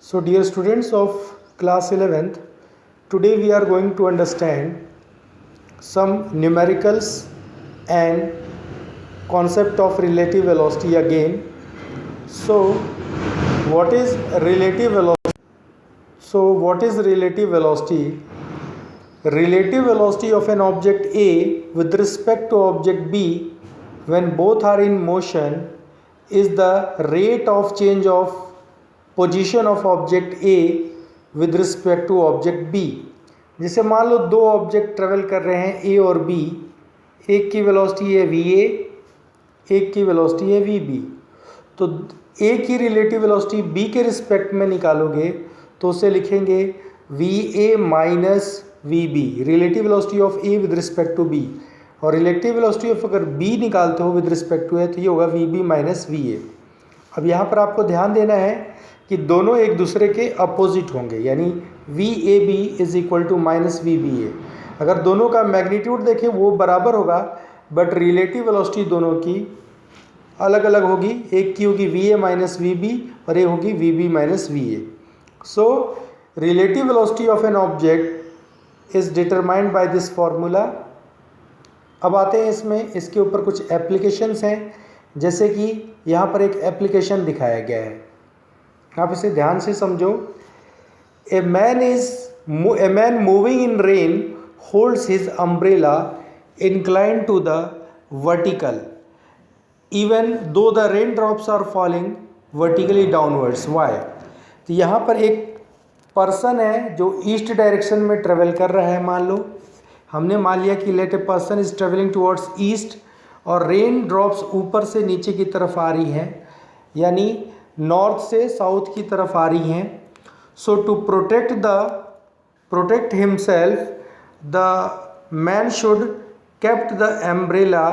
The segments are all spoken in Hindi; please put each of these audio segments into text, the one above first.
So dear students of class 11th, today we are going to understand some numericals and concept of relative velocity again. So what is relative velocity? What is relative velocity? Relative velocity of an object A with respect to object B when both are in motion is the rate of change of position of object A with respect to object B. जैसे मान लो दो ऑब्जेक्ट ट्रेवल कर रहे हैं ए और बी, एक की वेलोसिटी है वी ए, एक की वेलोसिटी है वी बी। तो ए की रिलेटिव वेलोसिटी बी के रिस्पेक्ट में निकालोगे तो उसे लिखेंगे V A minus V B, relative velocity of A with respect to B. और रिलेटिव वेलोसिटी ऑफ अगर बी निकालते हो विद रिस्पेक्ट टू ए तो ये होगा V B minus V A. अब यहाँ पर आपको ध्यान देना है कि दोनों एक दूसरे के अपोजिट होंगे, यानी V A B is equal to minus V B A. अगर दोनों का मैग्नीट्यूड देखें वो बराबर होगा, बट रिलेटिव वेलोसिटी दोनों की अलग अलग होगी। एक की होगी V A minus V B और एक होगी V B minus V A. So relative velocity of an object is determined by this formula. अब आते हैं इसमें, इसके ऊपर कुछ एप्लीकेशंस हैं, जैसे कि यहाँ पर एक एप्लीकेशन दिखाया गया है, आप इसे ध्यान से समझो। A man moving in rain holds his umbrella incline to the vertical even though the rain drops are falling vertically downwards. Why? तो यहाँ पर एक पर्सन है जो ईस्ट डायरेक्शन में ट्रेवल कर रहा है। मान लो हमने मान लिया कि let a person is travelling towards east और रेन ड्रॉप्स ऊपर से नीचे की तरफ आ रही हैं, यानी नॉर्थ से साउथ की तरफ आ रही हैं। So to protect himself the man should kept the umbrella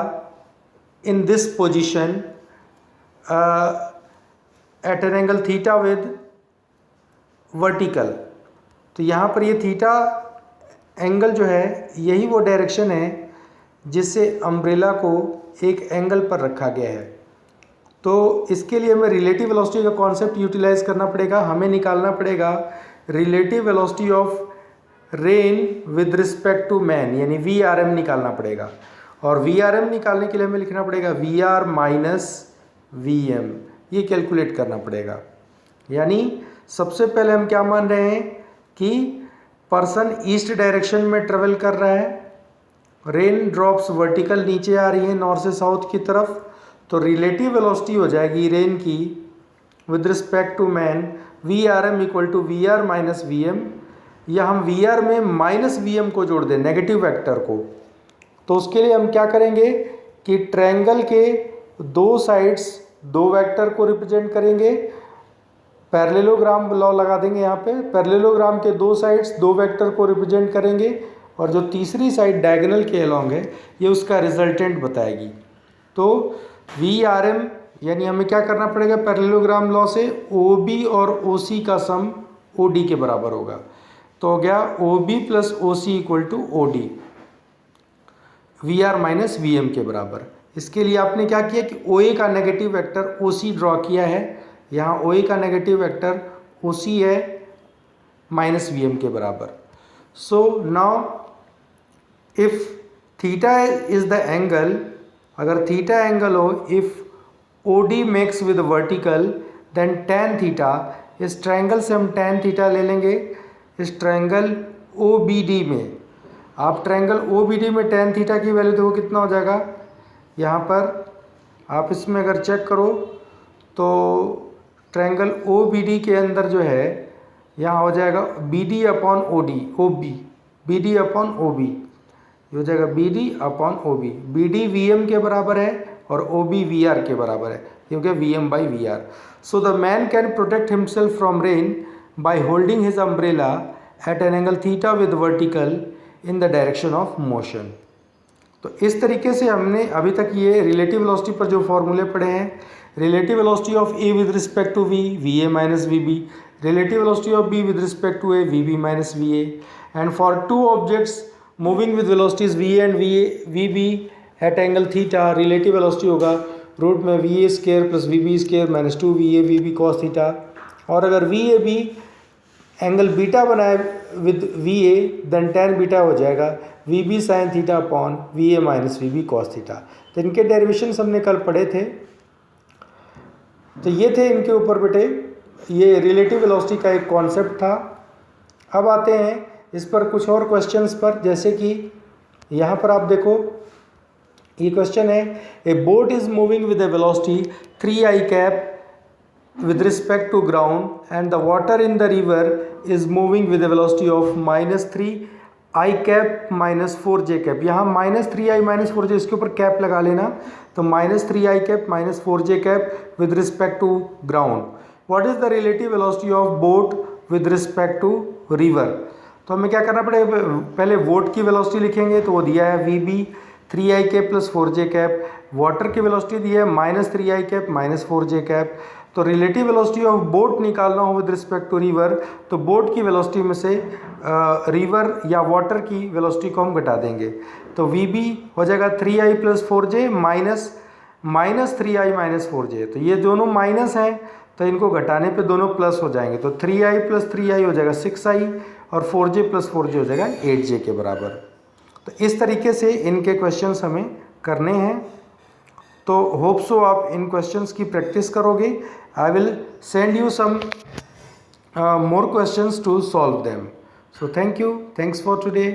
in this position at an angle theta with vertical. तो यहाँ पर ये थीटा एंगल जो है यही वो डायरेक्शन है जिससे अम्ब्रेला को एक एंगल पर रखा गया है। तो इसके लिए हमें रिलेटिव वेलोसिटी का कॉन्सेप्ट यूटिलाइज करना पड़ेगा। हमें निकालना पड़ेगा relative velocity of rain with respect to man, यानी वी आर एम निकालना पड़ेगा। और वी आर एम निकालने के लिए हमें लिखना पड़ेगा V R minus V M, ये कैलकुलेट करना पड़ेगा। यानी सबसे पहले हम क्या मान रहे हैं कि पर्सन ईस्ट डायरेक्शन में ट्रेवल कर रहा है, रेन ड्रॉप्स वर्टिकल नीचे आ रही हैं नॉर्थ से साउथ की तरफ, तो रिलेटिव वेलोसिटी हो जाएगी रेन की with respect to man V R M equal to V R minus V M. या हम वी आर में माइनस वी एम को जोड़ दें, नेगेटिव वेक्टर को। तो उसके लिए हम क्या करेंगे कि ट्रायंगल के दो साइड्स दो वेक्टर को रिप्रेजेंट करेंगे। पैरेललोग्राम लॉ लगा देंगे यहाँ पे, पैरेललोग्राम के दो साइड्स दो वेक्टर को रिप्रेजेंट करेंगे और जो तीसरी साइड डायगोनल के अलॉन्ग है ये उसका रिजल्टेंट बताएगी। तो वी आर एम यानी हमें क्या करना पड़ेगा, पैरेललोग्राम लॉ से ओ बी और ओ सी का सम ओ डी के बराबर होगा। तो हो गया O B plus O C equal to O D, V R minus V M के बराबर। इसके लिए आपने क्या किया कि ओ ए का negative vector O C draw किया है। यहाँ ओ ए का नेगेटिव वेक्टर ओ सी है माइनस वी एम के बराबर। So now if theta is the angle, अगर थीटा एंगल हो, if O D makes with vertical then tan theta, इस ट्रायंगल से हम tan थीटा ले लेंगे। इस ट्रायंगल ओ बी डी में, आप ट्रायंगल ओ बी डी में tan थीटा की वैल्यू देखो कितना हो जाएगा। यहाँ पर आप इसमें अगर चेक करो तो ट्रायंगल ओ बी डी के अंदर जो है यहाँ हो जाएगा B D upon O D, O B, B D upon O B, ये हो जाएगा B D upon O B. B D V M के बराबर है और ओ बी वी आर के बराबर है, ये हो गया V M by V R. So the man can protect himself from rain by holding his umbrella at an angle theta with vertical in the direction of motion. तो इस तरीके से हमने अभी तक ये रिलेटिव वेलोसिटी पर जो फॉर्मूले पढ़े हैं, relative velocity of A with respect to V, V A minus V B, relative velocity of B with respect to A, V B minus V A, and for two objects moving with velocities V and V B at angle theta, relative velocity होगा रूट में V A square plus V B square minus two V A V B cos theta. और अगर V A B angle beta बनाए with V A then tan beta हो जाएगा V B sine theta upon V A minus V B cos theta. तो इनके डेरिवेशंस हमने कल पढ़े थे। तो ये थे इनके ऊपर बेटे, ये रिलेटिव वेलोसिटी का एक कॉन्सेप्ट था। अब आते हैं इस पर कुछ और क्वेश्चंस पर, जैसे कि यहाँ पर आप देखो ये क्वेश्चन है, ए boat is moving with A velocity 3i cap with respect to ground and the water in the river is moving with a velocity of -3i cap minus 4j cap। यहाँ -3i minus 4j, इसके ऊपर कैप लगा लेना, तो -3i cap minus 4j cap with respect to ground। what is the relative velocity of boat with respect to river? तो हमें क्या करना पड़ेगा, पहले बोट की वेलोसिटी लिखेंगे, तो वो दिया है vb 3i cap plus 4j cap। Water की वेलोसिटी दी है -3i cap minus 4j cap। तो रिलेटिव वेलोसिटी ऑफ बोट निकालना हो विद रिस्पेक्ट टू रिवर, तो बोट की वेलोसिटी में से रिवर या वाटर की वेलोसिटी को हम घटा देंगे। तो वी बी हो जाएगा 3i plus 4j minus 3i minus 4j। तो ये दोनों माइनस हैं, तो इनको घटाने पे दोनों प्लस हो जाएंगे। तो 3i प्लस 3i हो जाएगा 6i और 4j प्लस 4j हो जाएगा 8j के बराबर। तो इस तरीके से इनके क्वेश्चंस हमें करने हैं। तो होप सो आप इन क्वेश्चंस की प्रैक्टिस करोगे। I will send you some more questions to solve them. So thank you. Thanks for today.